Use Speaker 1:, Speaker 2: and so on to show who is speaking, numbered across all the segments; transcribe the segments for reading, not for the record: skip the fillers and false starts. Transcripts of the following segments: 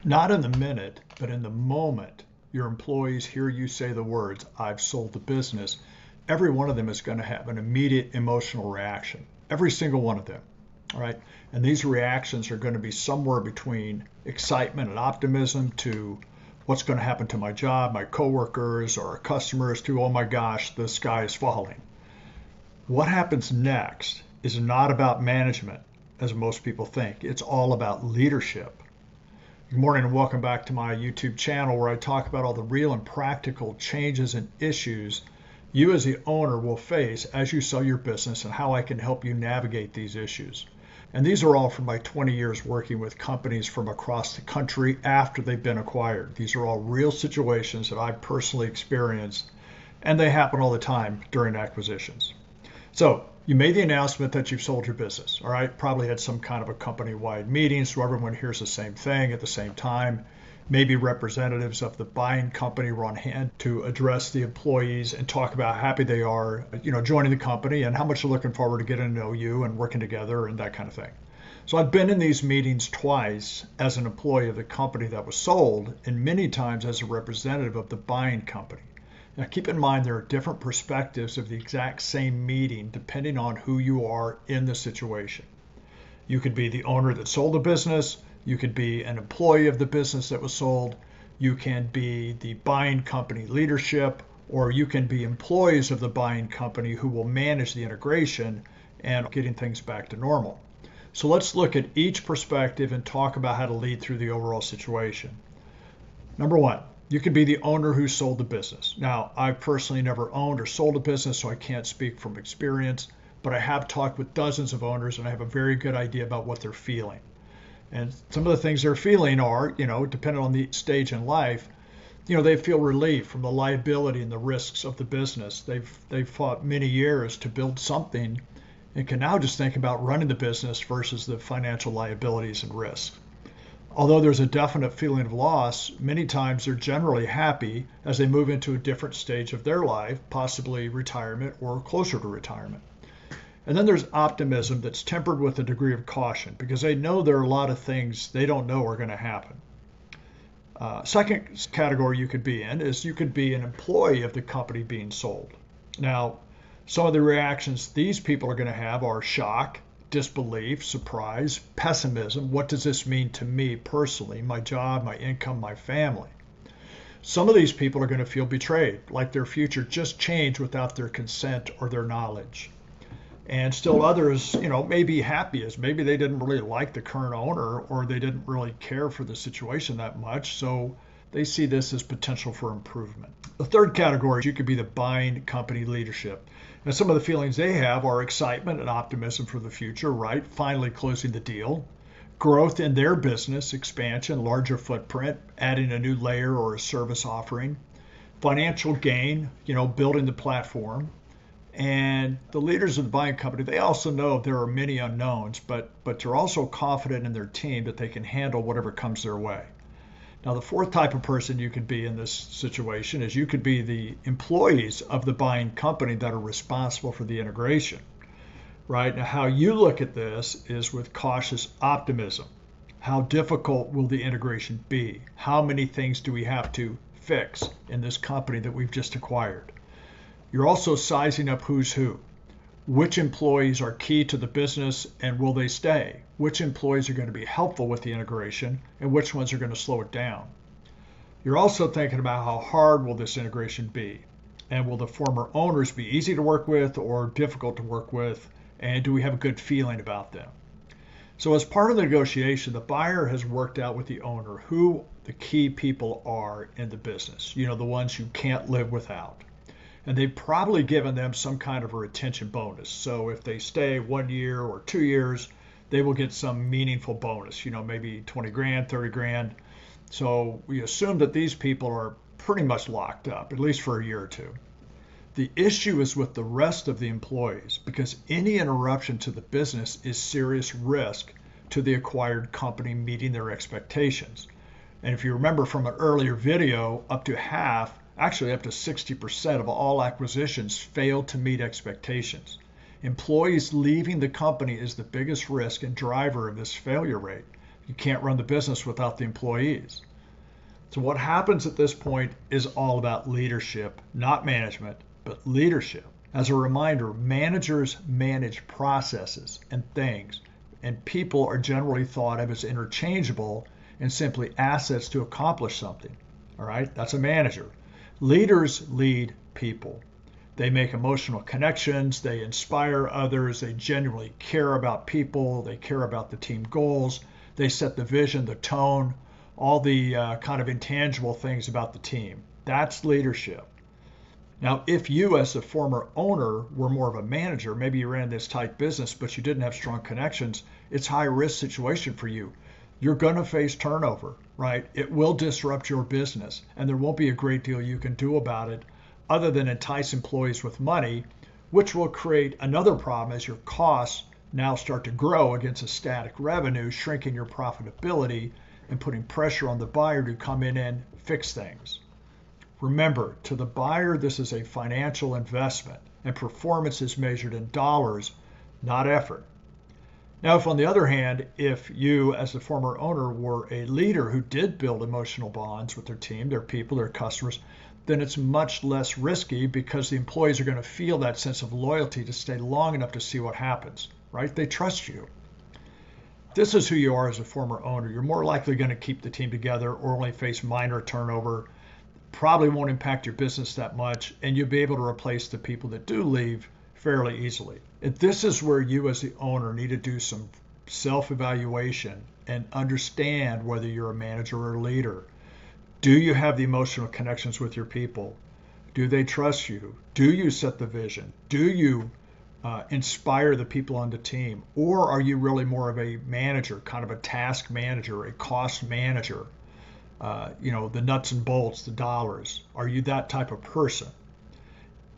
Speaker 1: Not in the minute, but in the moment your employees hear you say the words, I've sold the business, every one of them is going to have an immediate emotional reaction. Every single one of them. All right. And these reactions are going to be somewhere between excitement and optimism to what's going to happen to my job, my coworkers, or our customers to, oh my gosh, the sky is falling. What happens next is not about management, as most people think. It's all about leadership. Good morning and welcome back to my YouTube channel where I talk about all the real and practical changes and issues you as the owner will face as you sell your business and how I can help you navigate these issues. And these are all from my 20 years working with companies from across the country after they've been acquired. These are all real situations that I've personally experienced, and they happen all the time during acquisitions. So you made the announcement that you've sold your business, all right? Probably had some kind of a company-wide meeting so everyone hears the same thing at the same time. Maybe representatives of the buying company were on hand to address the employees and talk about how happy they are, joining the company and how much they're looking forward to getting to know you and working together and that kind of thing. So I've been in these meetings twice as an employee of the company that was sold and many times as a representative of the buying company. Now, keep in mind there are different perspectives of the exact same meeting depending on who you are in the situation. You could be the owner that sold the business. You could be an employee of the business that was sold. You can be the buying company leadership, or you can be employees of the buying company who will manage the integration and getting things back to normal. So let's look at each perspective and talk about how to lead through the overall situation. Number one, you could be the owner who sold the business. Now, I've personally never owned or sold a business, so I can't speak from experience, but I have talked with dozens of owners and I have a very good idea about what they're feeling. And some of the things they're feeling are, depending on the stage in life, they feel relief from the liability and the risks of the business. They've fought many years to build something and can now just think about running the business versus the financial liabilities and risks. Although there's a definite feeling of loss, many times they're generally happy as they move into a different stage of their life, possibly retirement or closer to retirement. And then there's optimism that's tempered with a degree of caution because they know there are a lot of things they don't know are going to happen. Second category you could be in is you could be an employee of the company being sold. Now, some of the reactions these people are going to have are shock, disbelief, surprise, pessimism. What does this mean to me personally, my job, my income, my family? Some of these people are going to feel betrayed, like their future just changed without their consent or their knowledge. And still others, may be happy as maybe they didn't really like the current owner or they didn't really care for the situation that much. So they see this as potential for improvement. The third category, you could be the buying company leadership. And some of the feelings they have are excitement and optimism for the future, right? Finally closing the deal, growth in their business, expansion, larger footprint, adding a new layer or a service offering, financial gain, building the platform. And the leaders of the buying company, they also know there are many unknowns, but they're also confident in their team that they can handle whatever comes their way. Now, the fourth type of person you could be in this situation is you could be the employees of the buying company that are responsible for the integration, right? Now, how you look at this is with cautious optimism. How difficult will the integration be? How many things do we have to fix in this company that we've just acquired? You're also sizing up who's who. Which employees are key to the business and will they stay? Which employees are going to be helpful with the integration and which ones are going to slow it down? You're also thinking about how hard will this integration be? And will the former owners be easy to work with or difficult to work with? And do we have a good feeling about them? So as part of the negotiation, the buyer has worked out with the owner who the key people are in the business, the ones you can't live without. And they've probably given them some kind of a retention bonus. So if they stay 1 year or 2 years, they will get some meaningful bonus, maybe 20 grand, 30 grand. So we assume that these people are pretty much locked up, at least for a year or two. The issue is with the rest of the employees because any interruption to the business is serious risk to the acquired company meeting their expectations. And if you remember from an earlier video, up to 60% of all acquisitions fail to meet expectations. Employees leaving the company is the biggest risk and driver of this failure rate You can't run the business without the employees. So what happens at this point is all about leadership, not management, but leadership. As a reminder, managers manage processes and things, and people are generally thought of as interchangeable and simply assets to accomplish something. All right, that's a manager. Leaders lead people. They make emotional connections, they inspire others, they genuinely care about people, they care about the team goals, they set the vision, the tone, all the kind of intangible things about the team. That's leadership. Now, if you as a former owner were more of a manager, maybe you ran this tight business, but you didn't have strong connections, it's a high risk situation for you. You're going to face turnover, right? It will disrupt your business, and there won't be a great deal you can do about it other than entice employees with money, which will create another problem as your costs now start to grow against a static revenue, shrinking your profitability and putting pressure on the buyer to come in and fix things. Remember, to the buyer, this is a financial investment, and performance is measured in dollars, not effort. Now, if on the other hand, if you as a former owner were a leader who did build emotional bonds with their team, their people, their customers, then it's much less risky because the employees are going to feel that sense of loyalty to stay long enough to see what happens, right? They trust you. This is who you are as a former owner. You're more likely going to keep the team together or only face minor turnover. Probably won't impact your business that much, and you'll be able to replace the people that do leave fairly easily. And this is where you as the owner need to do some self-evaluation and understand whether you're a manager or a leader. Do you have the emotional connections with your people? Do they trust you? Do you set the vision? Do you inspire the people on the team? Or are you really more of a manager, kind of a task manager, a cost manager? The nuts and bolts, the dollars. Are you that type of person?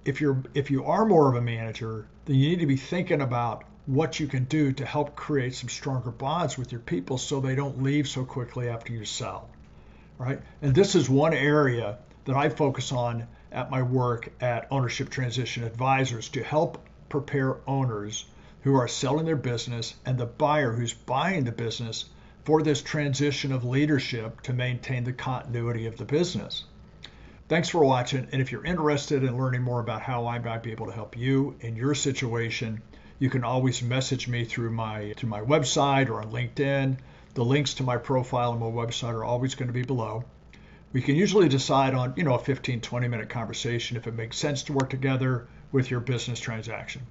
Speaker 1: If you are more of a manager, then you need to be thinking about what you can do to help create some stronger bonds with your people so they don't leave so quickly after you sell, right? And this is one area that I focus on at my work at Ownership Transition Advisors to help prepare owners who are selling their business and the buyer who's buying the business for this transition of leadership to maintain the continuity of the business. Thanks for watching, and if you're interested in learning more about how I might be able to help you in your situation, you can always message me through my website or on LinkedIn. The links to my profile and my website are always going to be below. We can usually decide on, a 15, 20-minute conversation if it makes sense to work together with your business transaction.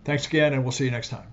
Speaker 1: Thanks again, and we'll see you next time.